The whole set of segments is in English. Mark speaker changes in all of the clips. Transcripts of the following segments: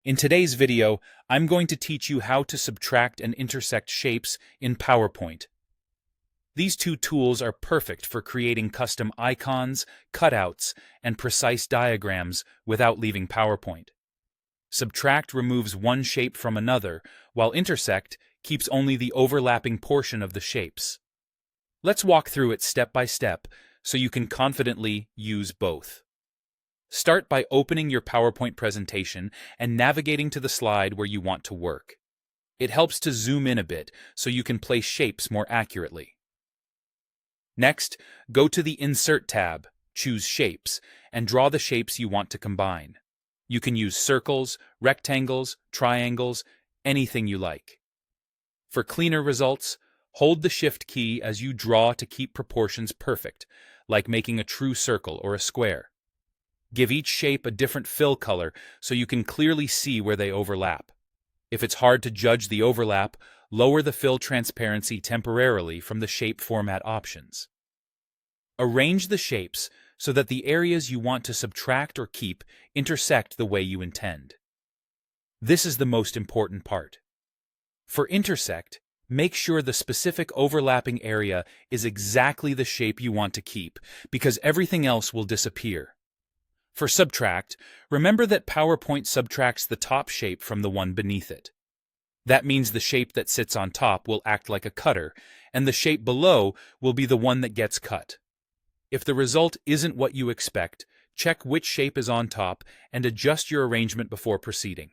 Speaker 1: In today's video, I'm going to teach you how to subtract and intersect shapes in PowerPoint. These two tools are perfect for creating custom icons, cutouts, and precise diagrams without leaving PowerPoint. Subtract removes one shape from another, while intersect keeps only the overlapping portion of the shapes. Let's walk through it step by step so you can confidently use both. Start by opening your PowerPoint presentation and navigating to the slide where you want to work. It helps to zoom in a bit so you can place shapes more accurately. Next, go to the Insert tab, choose Shapes, and draw the shapes you want to combine. You can use circles, rectangles, triangles, anything you like. For cleaner results, hold the Shift key as you draw to keep proportions perfect, like making a true circle or a square. Give each shape a different fill color so you can clearly see where they overlap. If it's hard to judge the overlap, lower the fill transparency temporarily from the shape format options. Arrange the shapes so that the areas you want to subtract or keep intersect the way you intend. This is the most important part. For intersect, make sure the specific overlapping area is exactly the shape you want to keep, because everything else will disappear. For subtract, remember that PowerPoint subtracts the top shape from the one beneath it. That means the shape that sits on top will act like a cutter, and the shape below will be the one that gets cut. If the result isn't what you expect, check which shape is on top and adjust your arrangement before proceeding.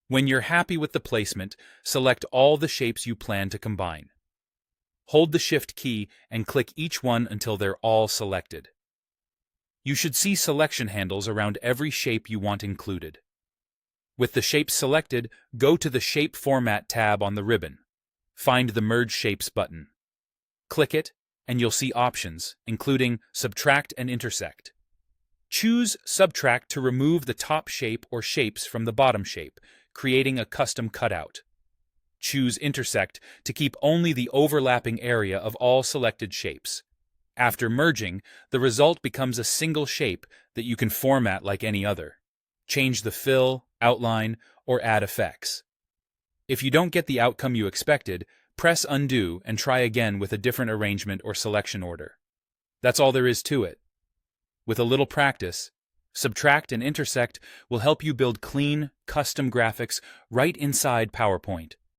Speaker 1: When you're happy with the placement, select all the shapes you plan to combine. Hold the Shift key and click each one until they're all selected. You should see selection handles around every shape you want included. With the shapes selected, go to the Shape Format tab on the ribbon. Find the Merge Shapes button. Click it, and you'll see options, including Subtract and Intersect. Choose Subtract to remove the top shape or shapes from the bottom shape, creating a custom cutout. Choose Intersect to keep only the overlapping area of all selected shapes. After merging, the result becomes a single shape that you can format like any other. Change the fill, outline, or add effects. If you don't get the outcome you expected, press Undo and try again with a different arrangement or selection order. That's all there is to it. With a little practice, Subtract and Intersect will help you build clean, custom graphics right inside PowerPoint.